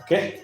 Okay.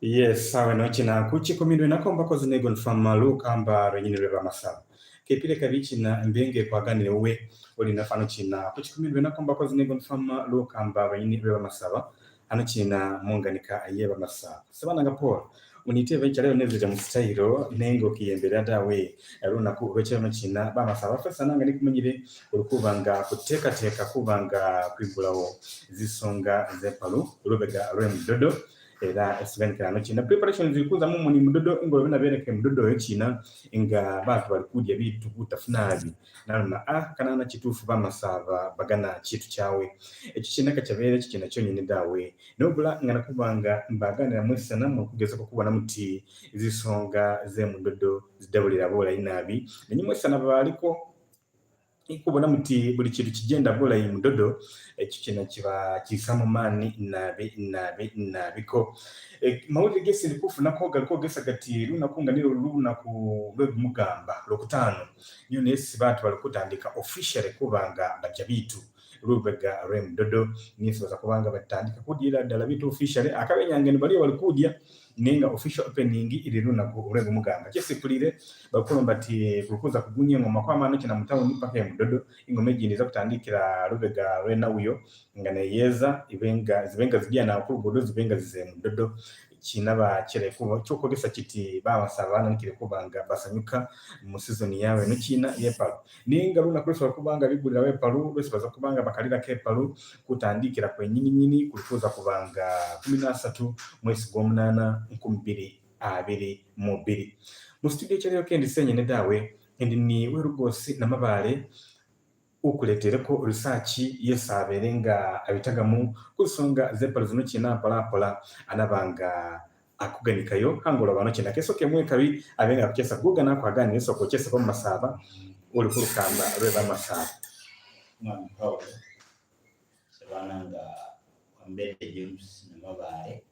Yes, sawa no china kuchikomidwe nakomba kozinego nfamalu kamba renyini rwa masaba. Kepile kabichi na mbenge kwa gani uwe oli nafano china kuchikomidwe nakomba kozinego nfamalu kamba renyini rwa masaba ano china monganika ayeba masaba. Sabana ngapoa unite vencha leo nezo ja mstahiro nengo kiyembera dawe aruna ku vecha no china ba masaba fesa nanga nikumanyire urukubanga kuteka kubanga kwibulawo zisonga zepalu rubega rem dodo era esibenkera no china preparation zikuza mu muni mudodo ingolo bina bereke mudodo yo china inga batu balikudya bitu kutafunabi naluna kana na chitufu bamasaba bagana chitu chawe echi china kachabere china cyonyine dawe nobula ngana kubanga mbaganira mwesana mu kugeza ko kubona muti izisonga ze mudodo zidabulira bola inabi nenyimwe sana baliko ikubona muti buli kintu kigenda bola yi mudodo ekikina kiba kisamu mani nabiko mawuli gesi ndikufuna ko gesa gati luna kunganiro luna ku mugamba lokutano niyo nesi batu balikutandika officially kubanga bajabitu rubega rem dodo nisoza kubanga batandika kudira dala bitu officially akabenyangene bali walikudya ninga official opening ili luna ku rem mugamba kyesipulire bakulomba ati kukuza kugunye ngoma kwa mano kina mutawo nipaka mudodo ingome jini za kutandikira rubega rena uyo ngana yeza zibenga zijya na kurugodo zibenga zize mudodo kinaba kire kuba cyoko gisa kiti babasabana nikire kubanga basanyuka mu season yawe no kina yepalu ninga runa kurisha kubanga bigurira we palu bese baza kubanga bakalira ke palu kutandikira kwe nyini kurufuza kubanga 13 mwezi gomnana 2022 mu studio cyari kendi senye dawe endi ni werugosi Namabale ukuletereko research yesaberenga abitagamu kusonga zepalu zino kina pala anabanga akuganikayo hangola bano kina keso kemwe kabi abenga kukesa kugana kwa gani yeso kokesa ko masaba uri kurukamba reba masaba mwana Paul sabananga Ambele James Namabale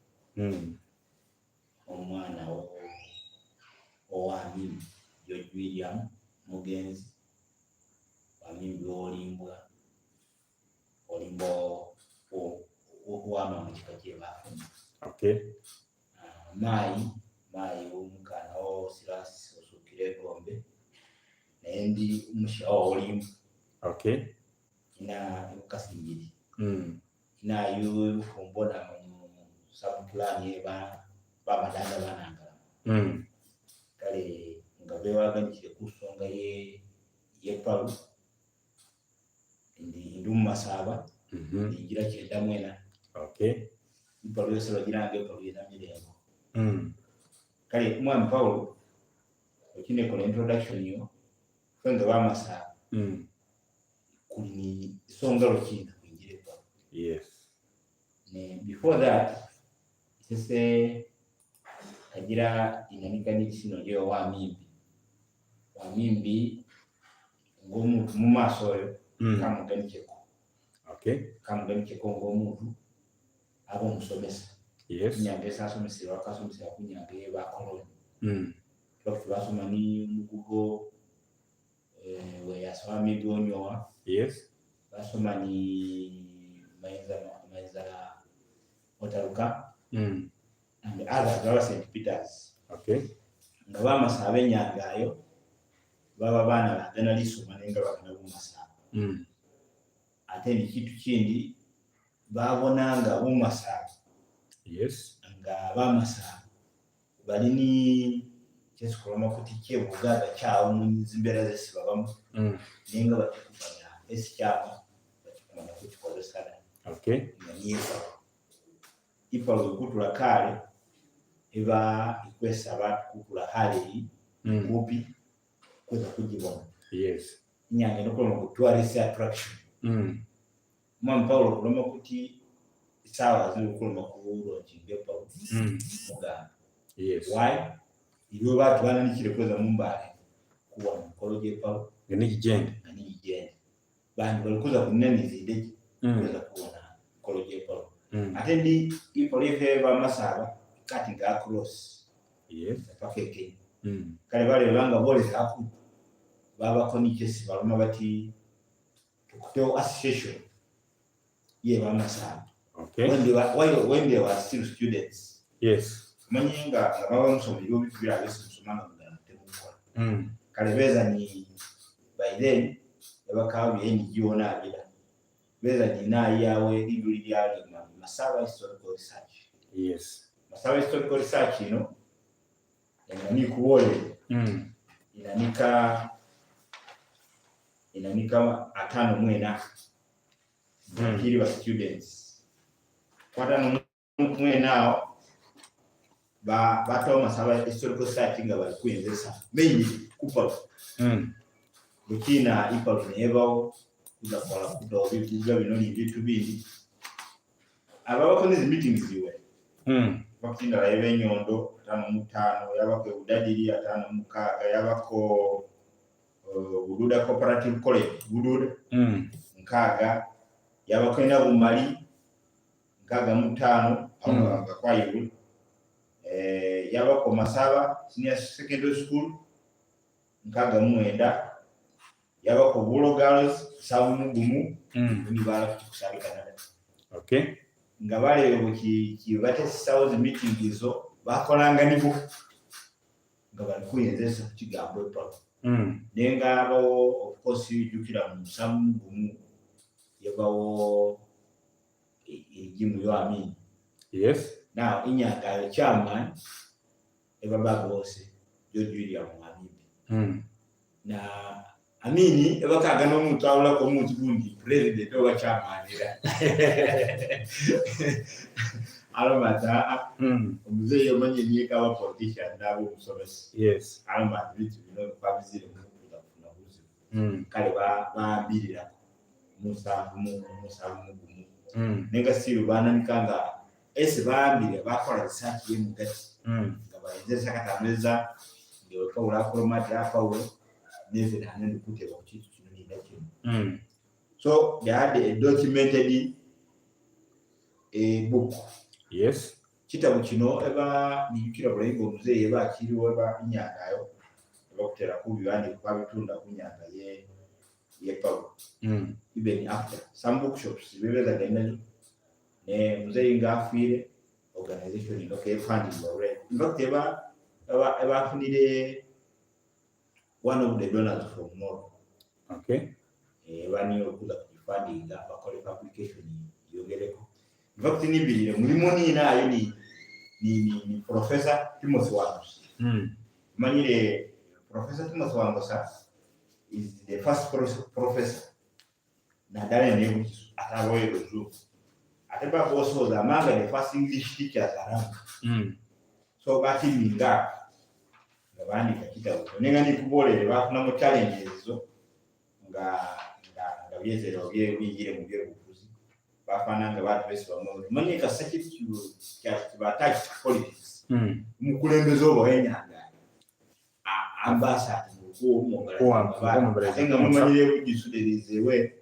omwana owami George William Mugenzi wamimbi olimbo wama mchikakie bafu. Okay. Mai umukana o Silas osukire gombe nendi umushawo olimbo. Okay. Ina ukasingiri. Ina yu kumbona subplan yeba bamadanda bananga. Kale ngabewa ganchire kusonga ye palu ndi masaba ngira cyenda mwena. Okay. Ipalu yose bagirange palu yena mirembo. Kale mwana Paul okine ko introduction yo fenga bamasaba. Kuni songa rokinda kwingire palu. Yes. Before that sese agira inanikani sino yo wamimbi ngomu mu maso yo kamuganike ko. Okay. Kamuganike ko ngomuntu abo musomesa. Yes. Nyange sasomesa wakasomesa kunyange ba koloni. Dr. Basomani mugugo we yaswami gonyoa. Yes. Basomani maiza Otaruka and others are St. Peter's. Okay. Ngaba masabe nyangayo baba bana bagana lisoma nenga bakana bumasaba. Ate ni kitu kindi babonanga bumasaba. Yes. Nga bamasaba bali ni Yesu koloma kutikie bugaga cyawo munzimbera zesi babamo. Nenga batukufanya esi cyabo batukana kuchikoza sana. Okay. Nyifa ipalu kutula kale eba ikwesa abantu kutula hali kupi kweza kujibona. Yes. Nyange nokoma ku tourist attraction. Mwana Paulo kuloma kuti sawa zikuloma ku roching Paul. Muganda. Yes. Why? Iyo batu bana nikire kweza mumbale kuwa mukoloje Paul Gani jende. Bani balikuza kunene zideje kweza kuona mukoloje Paul. Atendi ipolive bamasaba kati nga cross. Yes. Pakeke. Kale bale banga bole hapo baba konike si baloma bati tukuteo association ye bamasaba. Okay. When they were still students. Yes. Manyinga baba musomero bibira besomana mugana temukola. Kale beza ni by then yabakawa NGO abira. Beza dina yawe ibuli lyali Masaba Historical Research. Yes. Masaba Historical Research ni kuwole. Inanika atano mwena. Kiri wa students. Kwa atano mwena bato Masaba Historical Research nga bali kuenzesa. Mainly kupalo. Bukina ipalo nebao kuza kola kudo bivuga binoni bitu bindi. Ababa kone zi meetings ziwe. Bakinda live nyondo 5 yabako udadiri 5 yabako Bududa Cooperative College Bududa nkaga yabakwenda bumali nkaga 5 abanga kwayibu yabako Masaba Senior Secondary School nkaga 9 yabako Bulo Girls samu gumu ni bala kukusabikana. Okay. Ngabale bukibate South meeting izo bakolanga nibo ngabali kuyenzesa kukigambo epa. Nenga abo of course yujukira mu samu gumu yabawo ejimu yo Amini. Yes. Now inyanga chairman ebaba bose jojulia mu Amini. Na Amini ebakaga no muntu awula ko muntu gundi president oba chairman era. Alomata omuzeyi omanye nieka wa politician ndabo musomesi. Yes. Alomata bitu bino babizire mu kufuna buzi. Kale baambirira musa gumu. Nenga siru bana nikanga ese baambirira bakola research ye mugati. Ngabayenzesa katameza ndio kwa ulako mati hapa uwe neve na nende kuteba kuchitu kino ni ndakino. So they had a documented book. Yes. Chitabu kino eba nijukira bulengo muzeyi eba akiriwo eba inyangayo eba kutera kubibandi kwa bitunda kunyanga ye Paulo. Even after some bookshops bebeza genda ne muzeyi ngafire organization inoke funding already. In fact eba funire one of the donors from Moro. Okay. Bani okuza kufunding bakole publication yogereko. In fact nibirire mulimo nayo ni Professor Timothy Wangos. Manire Professor Timothy Wangos is the first professor na dale ne ataroye rozu. Ateba also the among the first English teachers around. So bati minga ngabani kakita uko nenga nikubole bafuna mu challenges zo nga byezero byingire mu byo bukuzi bafana nga batu bese bamwe manye ka security kya bataki politics mu kulembezo obenyanga ambassador ngala nga mumanyire kujisuderizewe we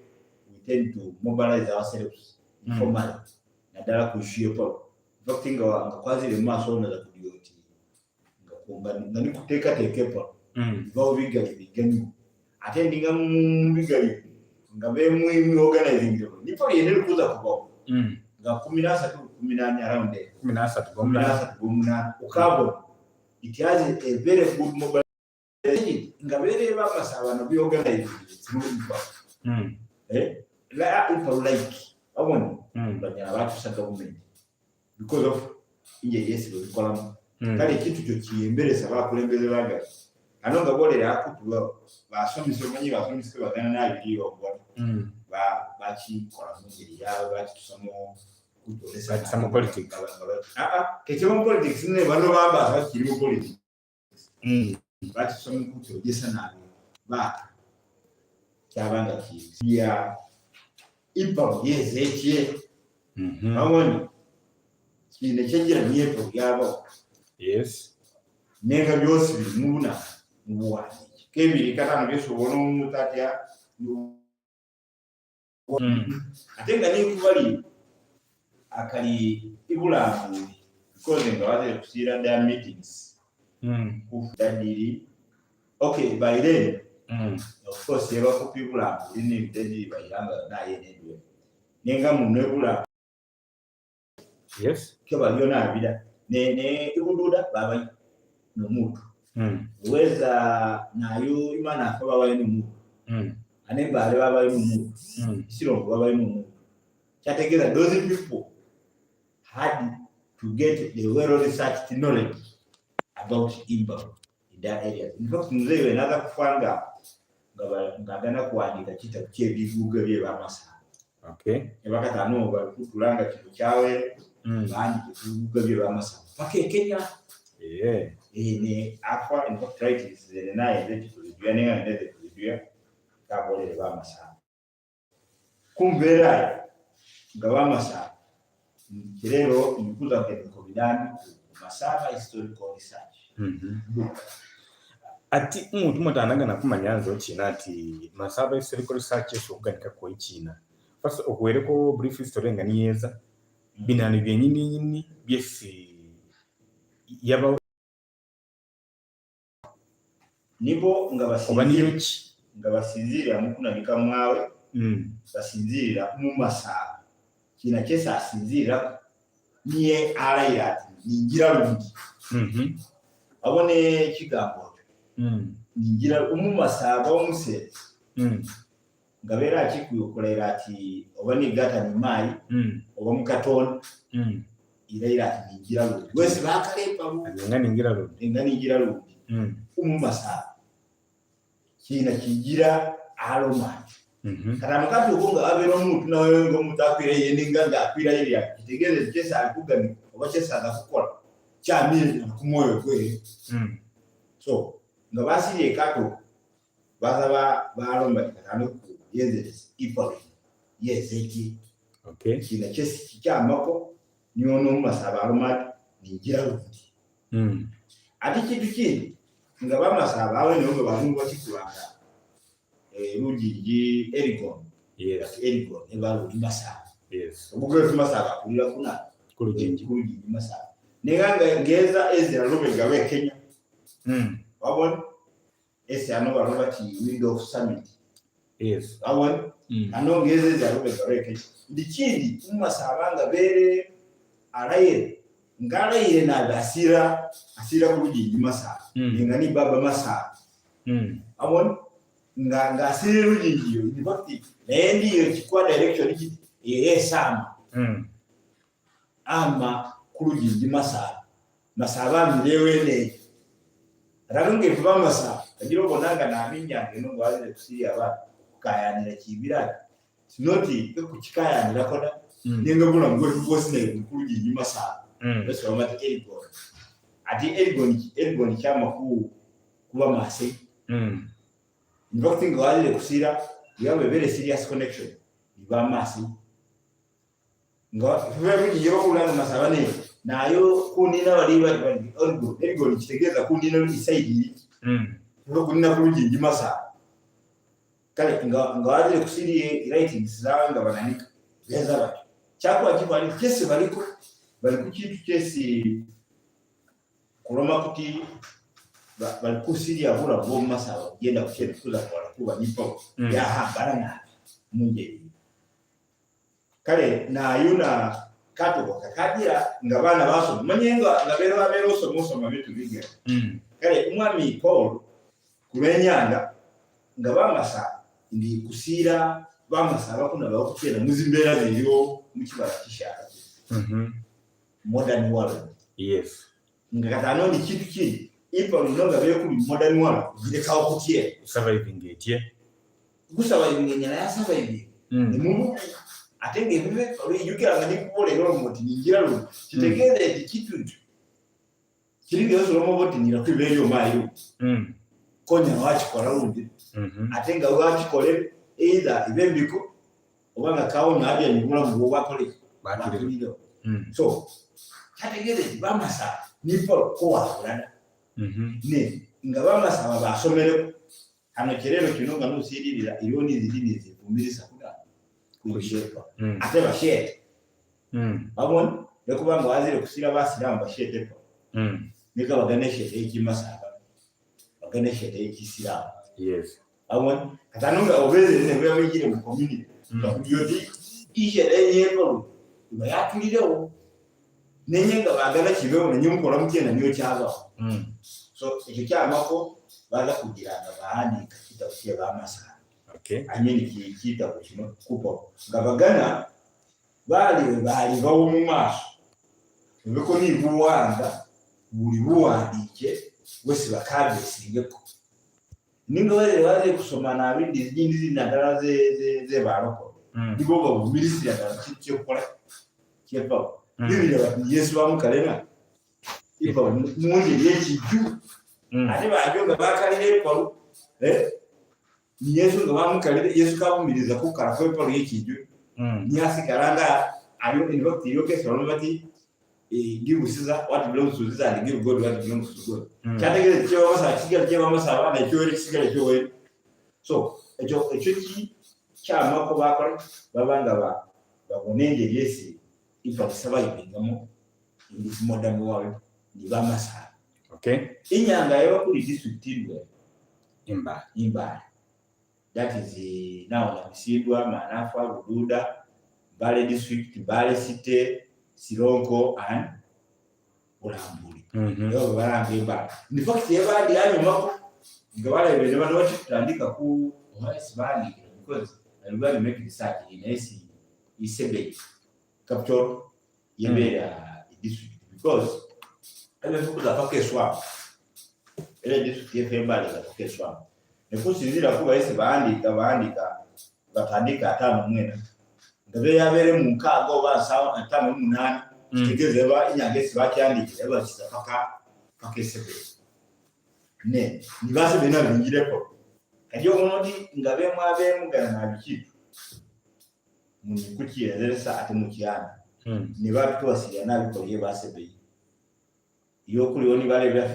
tend to mobilize ourselves formally nadala kushiyepo vakinga kwazile maso na kudioti ngakumba nani kuteka tekepa vao bigali bigani attending bigali ngabe mu organizing nipo yendele kuza kubo nga 18 around there 18 bomuna ukabo it has a very good mobile ngabere ba Masaba no bi organize through la people like abone banya abantu sa government because of yes kolam kale kitu cyo kiyembereza bakulembeze baga anonga bolera akutulo basomisa omanyi basomisa bagana nabiriyo kwa bachi kola mungiri yawe bachi tusamo kutolesa some politics kecho politics ne bano bamba bakiri mu politics bachi tusamo kutolesa nabi ba cyabanga kiya ipa yezekye abone kine chenjira niyepo yabo. Yes. Nenga byose bimuna muwani kebiri katano byeso bono mutatya atenga ni kubali akali ibulangu because nga wale kusira their meetings kufadili okay by then of course yaba kupibulangu ini ndedi bayanga na yene nenga munebula yes ke baliona abida ne ibududa baba nomuntu weza nayo imana ko baba nomuntu ane bale baba nomuntu sirongo baba nomuntu chategeza those people had to get the well researched knowledge about Imbalu in that area. In fact, mzee wenaga kufanga ngagana kuandika kitabu ky'ebivuga bye bamasa. Okay. Ebakata no bakutulanga kintu kyawe bandike ebivuga bye bamasa. Pake Kenya. Yeah. Ne afa in fact writings the naye ndio tulijua nenga ndeze tulijua kabole bamasa. Kumbera ngabamasa kirero imikuza kwa bidani Masaba historical research. Ati umuntu mutananga nakumanyanzo china ati Masaba historical research esoganika ko china. First okuwereko brief history nganiyeza binani byenyini byesi yaba nibo ngabasinzira mukuna bikamwawe basinzira mu Masaba kina kyesa asinzira niye arayati ningira lungi abone kigambo ningira Masaba omuse ngabera akikuyokolera ati obani gata ni mai oba mukatoni iraira ati ningira lungi wese bakalepa ningira lungi Masaba kina kigira aroma Karama kati ukonga abero mutu na wewe ngo mutakwire yeninga ngakwira ile kitegeze cyesa akugani obachesa gakukola cyamire kumoyo kwe so ngabasiriye kato bazaba baromba katano ku yenze ipole yezeki okay kina cyesi cyamako niyo no Masaba aroma ningira rundi ati kitu kindi ngaba Masaba awe niyo bantu bakikuranga Rugigi Erigon. Yes. Erigon Imbalu Masaba. Yes. Ubugwe Masaba kulira kuna Kurugigi Masaba. Neganga ngeza ezira Robega we Kenya. Wabon ese ano Robert Window Summit. Yes. Wabon ano ngeza ezira Robega we Kenya. Ndikindi Masaba ngabere araye ngaraye na asira kurugigi Masaba. Ngani baba Masaba. Wabon nga siriru jingiyo in fact ndiyo chikwa direction iki sama ama kurugigi Masaba milewene ragunge vuba Masaba agiro bonanga na minyange no ngwaze kusiri aba kayanira kibira sinoti ko kikayanira koda ninga bula ngo bosne kurugigi Masaba bese bamata Erigon ati Erigon cyama kuba mase Investing wale kusira you have a very serious connection iba masi ngo wewe ngiyo kulana Masaba ne nayo kunina waliba Erigon kitegeza kunina isaidi ngo kunina kurugigi Masaba kale ngawale kusiri writings zanga bananika beza ba cyakwa kibali kese bali kukitu kesi kuroma kuti bali kusiri abura bo Masaba genda kuchera kuza kwa kuba nipo ya habarana munje kale na yuna kato kwa kakadira ngabana baso manyenga ngabero so mabitu biga kale umwami Paul kulenyanga ngaba Masaba ndi kusira ba Masaba kuna bakuchera muzimbera ziriyo mukibara kishaka modern world yes ngakatano ni kitu kiri ipo nonga byo kuri modern world zirekaho kutie surviving it gusabiving nyana ya surviving ni mungu atenge bibe uri yukira ngani kubole ro moti ningira ro kitegeze kitu kiri byo ro moti nira kwibeyo mayo konya wachi kora rundi atenga wachi kole either ibembiko obanga kawo nyabya nyibula mu bakole bakirido so kategeze ba Masaba nipo kwa ulana ne ngaba Masaba basomere hano kirero kinonga nusirira ironi zidini zivumirisa kuda kwishepa ate bashete babon yekuba ngo azire kusira basira bashete po nika baganeshe eki Masaba baganeshe eki sira yes babon katanunga obeze ne bwe yigire mu community yodi ishere yeko bayatulirewo nenyenga bagala kibeho nenyumkola mutena niyo kyaba so ekyo kyamako baza kugiranga baandika kitabo kye bamasa anyeni kiyita ku kino kupo nga bagana bali bawo mu maaso ebiko ni buwanga buli buwandike wesi bakabesingeko ninga wale kusoma na bindi zindi zinadala ze baroko ndibo babumilisi ya kyo kola kyepa bibiri bati Yesu bamukalena ipo mungi yekiju ati bajonga bakalire Paulo ni Yesu ngo bamukalire Yesu kabumiriza kukara ko Paulo yekiju ni asikaranga ayo inbox yoke solo bati gibusiza what belongs to Jesus and give God what belongs to God cyane cyo basa kigali cyo bamasa na cyo kigali cyo we so echo ki cyama ko bakora babanga babonenge Yesu ifa kisaba ibingamo in this modern world ni bamasa inyanga yo kuri district indwe Imbalu that is now na Misindwa Manafa Bududa Mbale district Mbale city Sironko and Bulambuli yo barambe Imbalu in fact yebandi anyuma ngabale bene bano batandika ku bani because everybody make research in isebe capture yembera district because fukuza pakeswa district yefembali za pakeswa nekusizira kuba bandika batandika atano mwena ngabe yabere mu nkago basawa atano munani kitegeze ba inyagesi bakyandikira bakisa pakesebe ne nibase bena bingireko kajyo monodi ngabe mwabe mugana nabikitu muni kukiyezesa ate mukiyana ne batwasiya nabikoliye basebe iyo kuri oni bale bya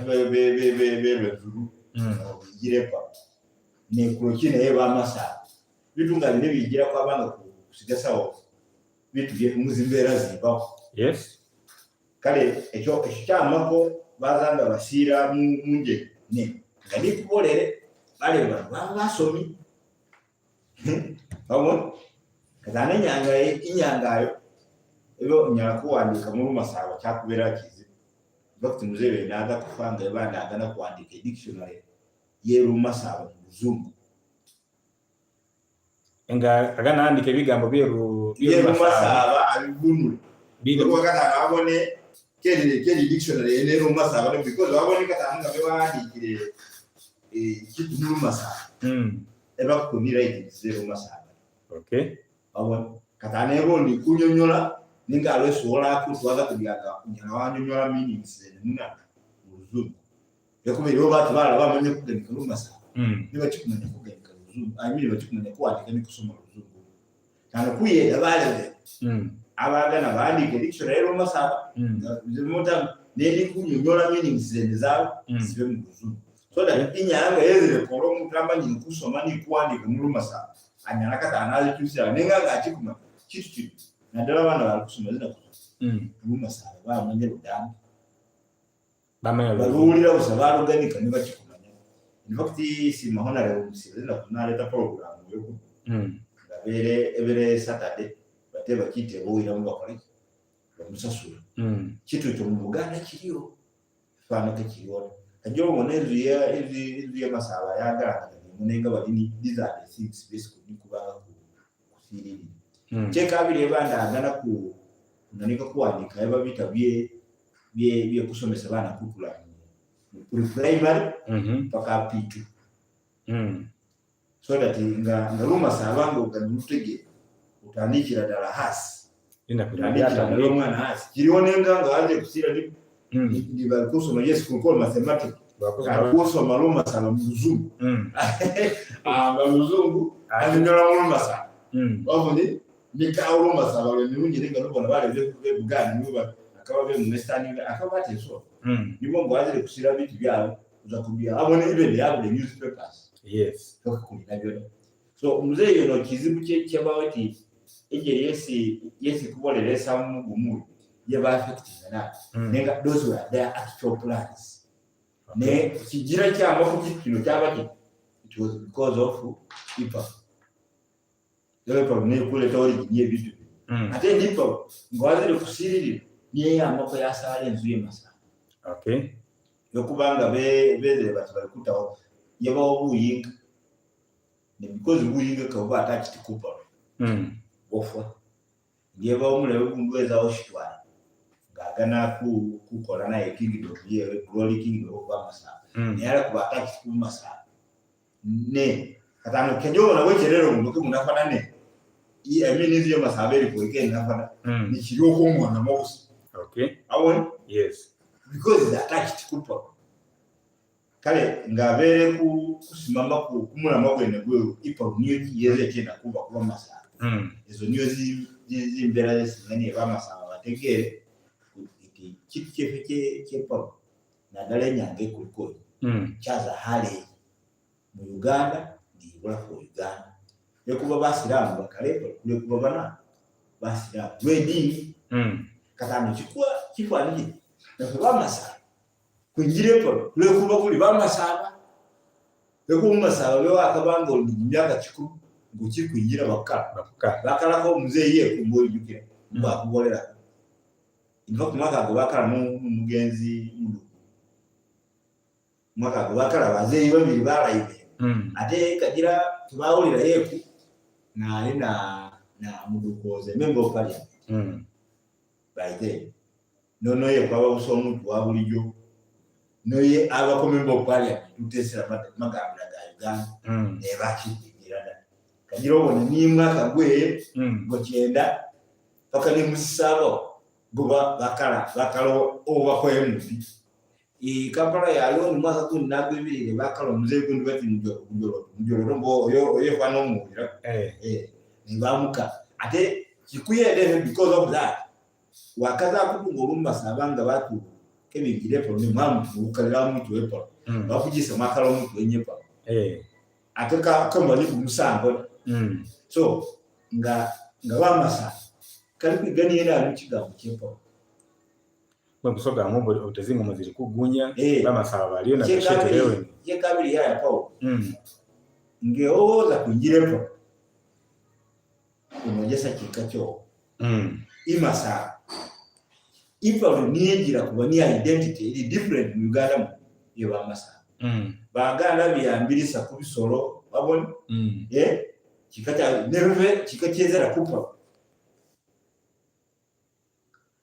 zuru bigirepa ne kurokine yeba masa bitunga bine bigira kwa banga kusigasawo bituje muzimbera ziba yes kale ekyo cyamako bazanga basira munje ne ngadi kubolere bale basomi babo kazana inyangayo ebo nyako wandika mu masaba cyakubera kizi Dr. Muzebe naga kufanga ebanda agana kuandika dictionary yeru masaba muzungu enga agana andike bigambo byeru masaba abigunu bigo wakata abone kedi dictionary yeru masaba because wabone katanga bebandikire kitu mu masaba eba kunira yeru masaba abo katane bondi kunyonyola ninga alwesola kutwaza kubyaka kunyana wanyonyola meanings nina uzungu yakubiri bati bala bamenye kugenda kumasa niba chikumenya kugenda uzungu amiri bachikumenya kwandika nikusoma uzungu kana kuye abale abagana bandike dictionary ero masaba zimota neli kunyonyola meanings zao sibe mu uzungu so that inyanga yezire polo mutamba nyini kusoma ni kwandika mu masaba anyana katanaje kyusira ninga gachikuma kitu nadala bana balikusoma zina kuma sala ba mwenye rudamu balulira usabalo ganika niba kikumanya in fact si mahona leo musibira kunaleta program yoko every Saturday bateba kite boira mu bakore bamusasura kitu cyo mu Buganda kiriyo fana kiriyo kajyo monezu ya masaba yagaragara munenga badini dizade 6 basically kuba kusiriri cheka bile banda agana ku nanika kuandika eba bita bye kusomesa bana kukula kuri primary paka P2 so that ngaruma sabango ukanutege utandikira dala hasi indakudandika nalo mwana hasi kirionenga ngaje kusira ndi bakusoma Yesu kukola mathematics bakusoma maluma sana muzungu muzungu alinyola maluma sana bavuni nikaulo masaba le nungi ninga nubona bale bye bugani nuba akaba be mumestani akaba teso nibo ngwazire kusira biti byabo uza kubia abone ibe byabo the newspapers yes toka kumina byo so muzee yono kizibu cyabawe ti ege yesi kubolere samu gumu yaba affecting na nenga those were their actual plans ne kigira cyangwa kukino cyabaki it was because of people. Deve provenire kule tori giye bitu ate ndipo ngwazire kusirira niye amako yasala enzu y'Emasaba yokubanga bezere bati balikutawo yabawo buyinga ne because buyinga kabuba atakitikupa ofwa yebawo mulebe kumweza oshitwala ngagana kukola naye kingdom ye glory kingdom of Masaba yala kuba atakitikupa Masaba ne katano kenyo na wecherero munduke munafanane amenizi y'Emasaba eri kuweke nafana ni kiroko mwana mose awon yes because attacked kupa kale ngabere kusimama kumulama gwene gwe ipa niyo yeze tena kuba Masaba ezo niyo zimbera zisingani ba Masaba bategere kuti kitu chepa na dale nyange kuliko chaza hali mu Uganda ndibula ko Uganda yekuba basiramu bakalepo kule kuba bana basiramu wedi katano chikwa nini na ba Masaba kunjirepo kule kuba kuli ba Masaba yekuba Masaba bewa akabanga myaka chikuru nguchi kunjira bakala ko muzee ye kumboli jukira mba kubolera inva kumaka bakala mugenzi mudu mwaka bakala bazee babiri barayibe ate kagira tubawulira yeku na mudukoze member of parliament by then no ye kwaba usomu twabulijo no ye aba ko member of parliament utesera magabira ga Uganda ne bakigirana kagira obone ni mwaka gwe ngo kyenda paka ni musabo goba bakala oba kwembi Kampala yalo ni mwaka tu nagwibirire bakalo muzee kundu bati njoro mbo yo kwano muira nibamuka ate kikuyende because of that wakaza kutungo Masaba nga batu kebigire po ni mamu ukalira mutu wepo bakugisa makalo mutu enyepa ate kama ni kumusango so nga ba Masaba kali gani era alukiga mukepo kusoga ngombo utezinga muziri kugunya ba Masaba baliyo na kishitelewe ye kabiri ya Paul ngeoza kunjirepo umojesa kikacho Masaba ipa niyengira kubania identity ili different mu Uganda yo ba Masaba baganda byambirisa kubisoro babone kikacha nerve kikachezera kupa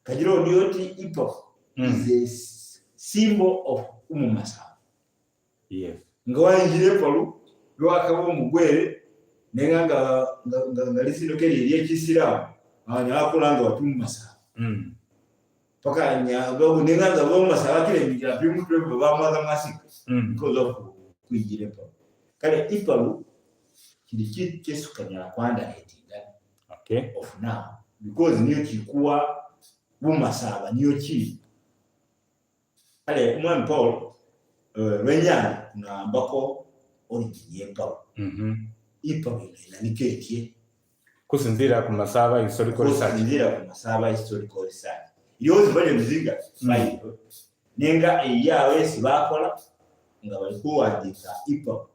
kajiro ndioti ipa is a symbol of Masaba yes ngwanjire palu lwakabo mugwere nenga ngalisino keri ye kisiramu anya akulanga watu Masaba paka nya babu nenga ngabo Masaba kile ngira bimu twebe ba maza masika because of kwijire palu kale ipalu kili kesukanya kwanda etinga of now because niyo kikuwa Masaba niyo ki ale umwami Paul wenyana kuna ambako origin ye Paul ipa ina niketie kusinzira ku Masaba historical research kusinzira ku Masaba historical research yozi bale mziga nenga yawe sibakola nga bali kuwandika ipa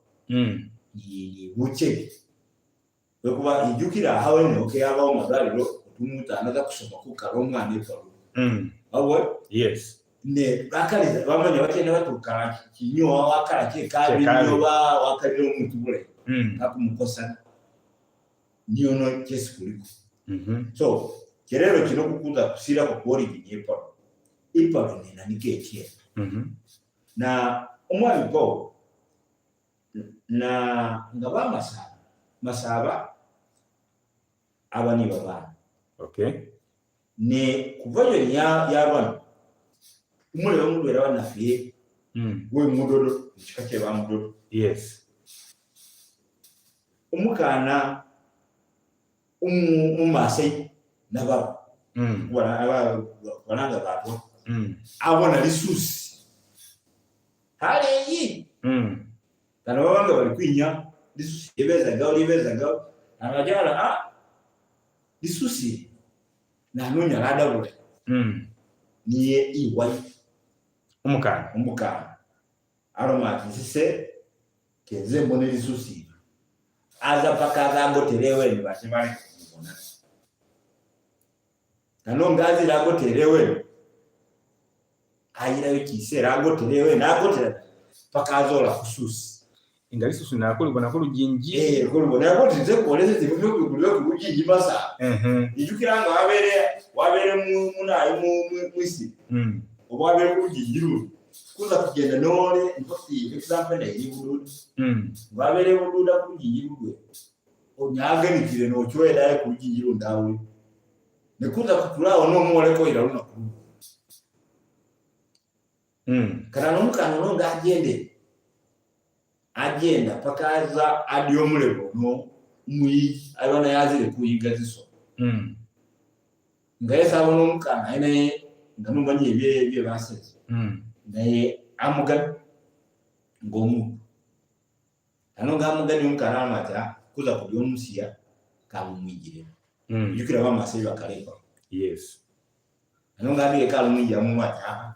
ni buche bekuba ijukira hawe ne okeyaba omagaliro tumuta anaza kusoma ku kalomwa ne Paul abo yes ne bakaliza bamanya batene batuka kinyo wakala kabi nyoba wakaliro omuntu bule akumukosa niyo no kesi kuliko so kerero kino kukuza kusira ko origin ipa ne naniketie na omwami Paul na ngaba Masaba abani baba ne kuvayo ya umule wamulwera wanafiye we mudodo chikake ba mudodo yes umukana umase naba wananga babo abona lisusi hale yi kana babanga bali kwinya lisusi ibeza gao anajala lisusi na nunya ladabule niye iwai umukana aroma sise keze mbone lisusi aza paka zango telewe ni bashimani kubona nanongazi lagoterewe ayirayo kisera agoterewe nagotera pakazola kususi ingali susu nakuli bona kulujinji kulubona yakotize kuoleze zivyo kulujinji basa ijukiranga wabere munayi mwisi obwabere kulujinji kuza kugenda nole ntofi example na ilibudu wabere bududa kulujinji bwe onyaganitire no chwera kulujinji ndawe nekuza kutulawo no mwoleko ira luna ku kana nomukano nonga agenda pakaza adiyo mulebo no muyi abana yazire kuyiga ziso ngayesa abono omukana ene ngamubanye bye baseze naye amuga ngomu anonga omukana amata kuza kuyo musiya kamumwijire yukira bamase bakalepa yes anonga biye kalumwijira mu mata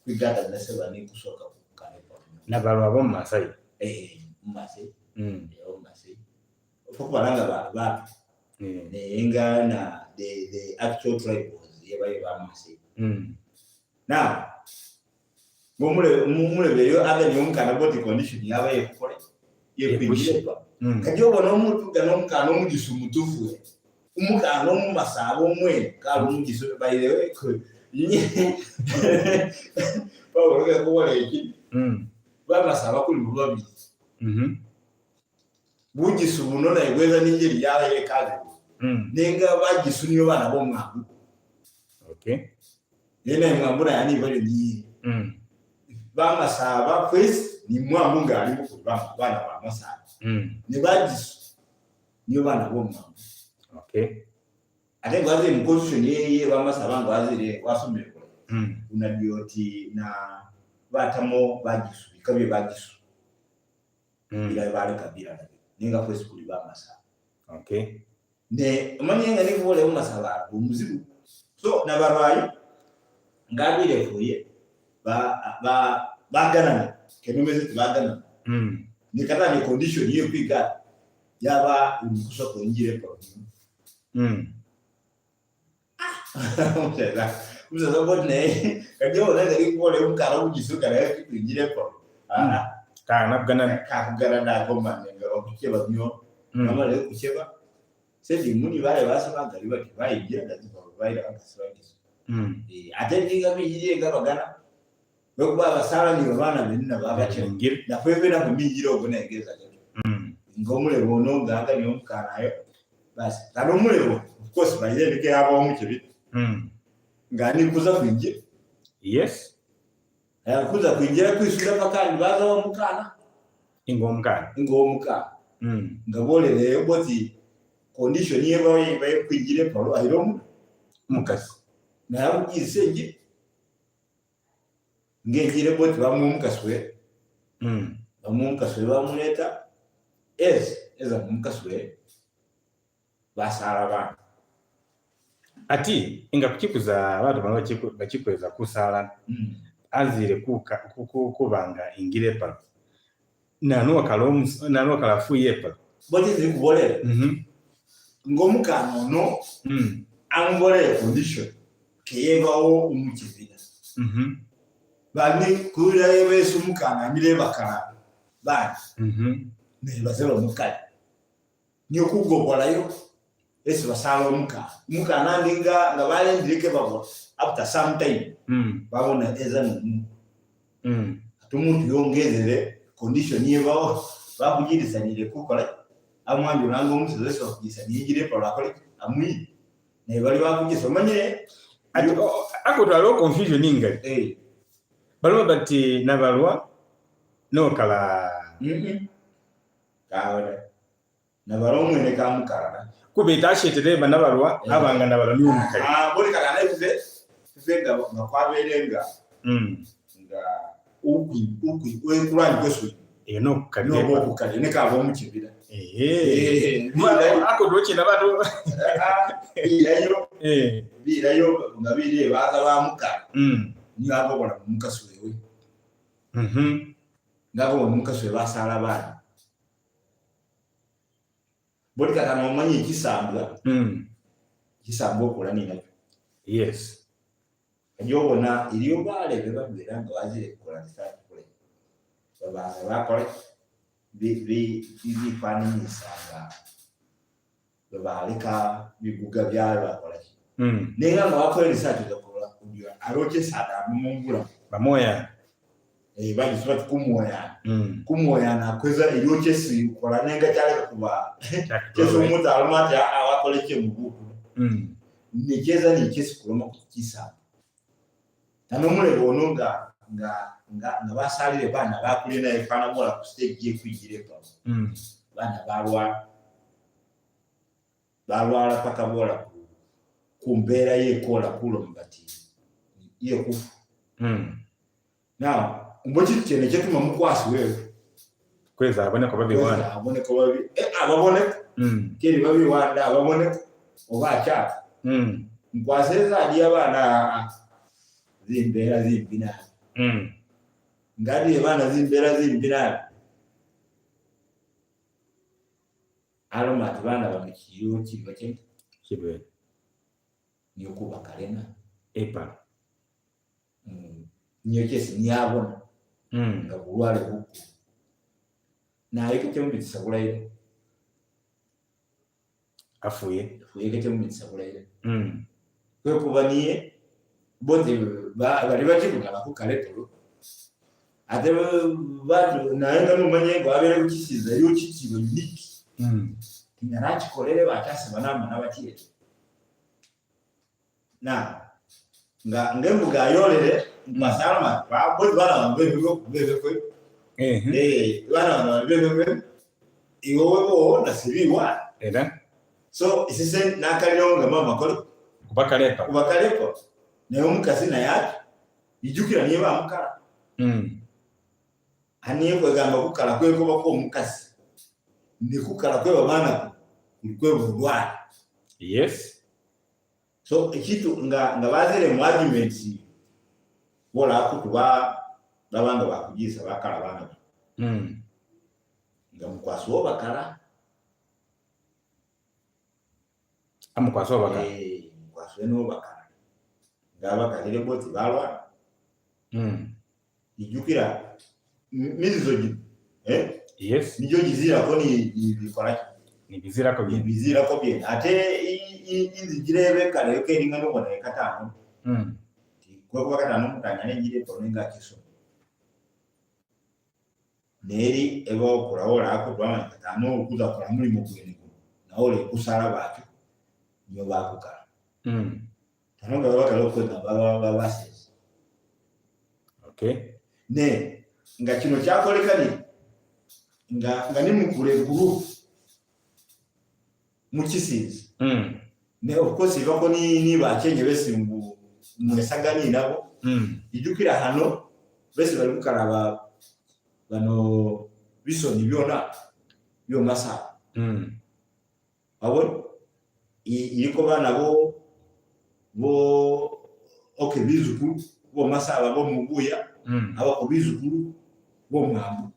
kwigata naseba ni kusoka kukalepa nabalwa bo masai Masai Masai okubalanga ba nenga na the actual tribe was yeba Masai now mumule beyo aga ni umkana body condition yaba yekole yekwinjira kajo bona omuntu gano umkana omugisu mutufu umukana mu masabo mwe kalo mugisu by the way ko Pawulo ga kuwale iki bamasaba kuli mulwabi bugisu buno na igweza n'ingeri yala yekaze nenga bagisu niyo bana bo mwangu okay yena mwambura yani bali ni bamasaba first ni mwambu ngali mu bana ba masaba ni bagisu niyo bana bo mwangu okay ate ngwaze mu position yeye bamasaba ngwazire wasomere unadioti na batamo bagisu bikabe bagisu bila bale kabila ninga kwesi kuli bamasaba okay ne manyenga ni vole umasaba umuzibu so na barwayi ngabire fuye bagana kenomeze bagana nikata ni condition hiyo piga yaba umukusa konjire kwa Uza botne kajo na ngari vole umkara ujisuka na kwinjire kwa kana kugana na goma ngaro kukeba nyo mama le kucheba sedi muni bale basaba ngari bati bayijira ndati babayira bakasibagisa atendiga bijije ngabagana bekuba basala ni bana benina babachengira na kwebe na kumijira obonegeza ngomule bono nganga ni umkara yo basi kalomule of course bayende ke abo mukibi ngani kuza kwinjira yes kuza kwinjira kwisura pakani baza omukana ingomukana ngabole le boti condition yeba yeba kwinjira palo ayiromu mukasi na yabugisenje ngejire boti bamumukaswe bamumukaswe bamuleta eza mumukaswe basara bana ati inga kukikuza abantu bano bakikweza kusala azire kubanga ingire palo nano kalafu yepa boti zikubolera ngomukano no ambolera condition keyebawo umukibira bani kula yebesu mukana mire bakana bani ne bazelo mukali niyo kugobolayo esi basalo mukana ndinga ngabale ndike babo after some time babona ezanu atumuntu yongezere condition yebawo bakugirisanyire kukola amwanju nango omusezeso kugisanyire pala kole amwi ne bali bakugisa manye akotwalo confusion ingali balwa bati nabalwa no kala kaole nabalwa mwene kamukala kubita ashetere banabalwa abanga nabalwa ni umukali boli kala nayize fenga bakwaberenga nga ukwi wekulani kwesu no kali no boku kali ne kabo mukibira ako doche nabato birayo ngabire baza bamukala ni abo bona mukasulewe ngabo mukasulewe basala bana boli kala no manyi kisambwa kisambo kola ni nakyo Yes. Yobona iliyo bale bebabira nga wazire kukola research kule. Baba bakole bifananyisa nga babalika biguga byalo bakola. Nenga nga bakola research zokola kugira aroche sada mumungula bamoya bali sibati kumoya kumoya na kweza iliyoche si kola nenga cyale kuba keso umuntu alumati awakole cye mubuku nicheza ni kesi kuloma kukisa nanomule bononga nga basalire bana bakulina efana mola ku stage ye kwigire pa bana balwala paka bola kumbera ye kola kulo mbati ye kufu now umbochi cyene cyatuma mukwasi wewe kweza abone ko babiwana abone ko babi ababone kiri babi wanda ababone obacha mkwaseza ali abana zimbera zimbina ngadi abana zimbera zimbina aloma bana bakiyo kibake kibe niyo kuba kalena epa niyo kesi niyabona ngabulwale buku na yake cyumbitsa kulaye afuye yake cyumbitsa kulaye kwe kubaniye bote bari bakikugana ku kaletoro ate batu nayenga numanye ngo abere gukisiza yo kikibo unique ngarachi kolere batase banama nabakire na ngembuga yolere masalma ba bote bana bebe kwe bana bebe iwo na sibiwa so isise nakalonga mama kolo kubakalepa nayo mukasi na yake ijukira niye bamukala aniye kwegamba kukala kweko bako mukasi ndi kukala kwe babana kwe bulwala yes so ikitu nga bazere mu arguments bola akutuba babanga bakugisa bakala bana nga mukwaso bakala amukwaso bakala mukwaso no bakala ngaba kalire boti balwa ijukira mizoji yes nijo jizira ko ni bikora ni bizira ko bien ate inzi jirebe kale ke ringa no bona katano ko katano mutanya ne jire to ninga kiso neri ebo kuraora akubama katano ukuza kwa muri mu kwene na ole kusala batu nyo bakukara tanonga bakalo ko baba base okay ne nga kino kyakolekani nga ni mukule group mukisinzi ne of course bako ni bakenye besimbu mwesagani nabo ijukira hano bese bali kukaraba bano bisoni byona byo masa abo yiko bana bo okay bizuku bo masa bo mubuya aba kubizukuru bo mwambu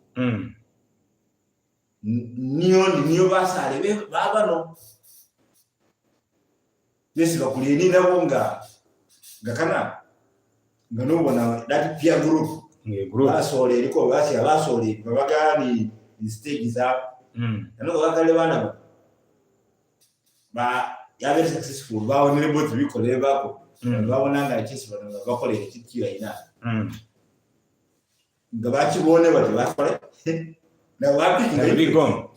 niyo basale babano bese bakuliye ni nabo ngakana nganobona that peer group basole liko basi abasole babagani stage za nano bakale bana ba yabe successful bawo ni bot bikole bako babona nga kisi bana bakole kitira ina ngabakibone bati bakole na wapi ngabigom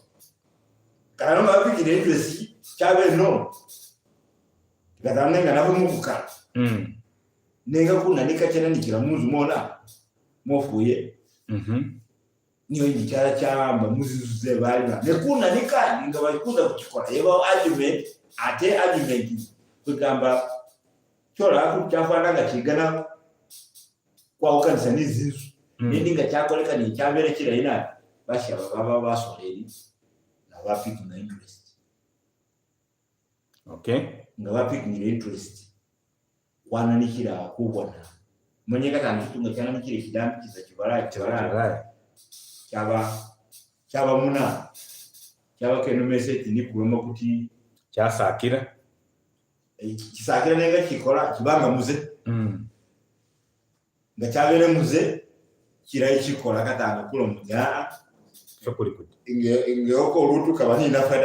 kana wapi kirejesi chabe no gatamnenga nabo mukuka nenga kuna nikachena nikira muzu mona mofuye niyo ndichara chamba muzizuze bali na nekuna nikani ngabikuza kukikora yeba argument kugamba chora akuchafana gachigana kwa ukanisa nizinzu nindinga chakoleka ni chabere kira ina basha baba basoleri na bapik na interest okay nga bapik ni interest wana nikira kubona mwenye kata ntunga cyana nikire kidambi kiza kibara cyaba muna cyaba keno message ni kuroma kuti cyasakira kisakira nenga kikola kibanga muze nga kyabere muze kirayi kikola katanga kulo muja so kuli kuti inge oko olutu kabani nafa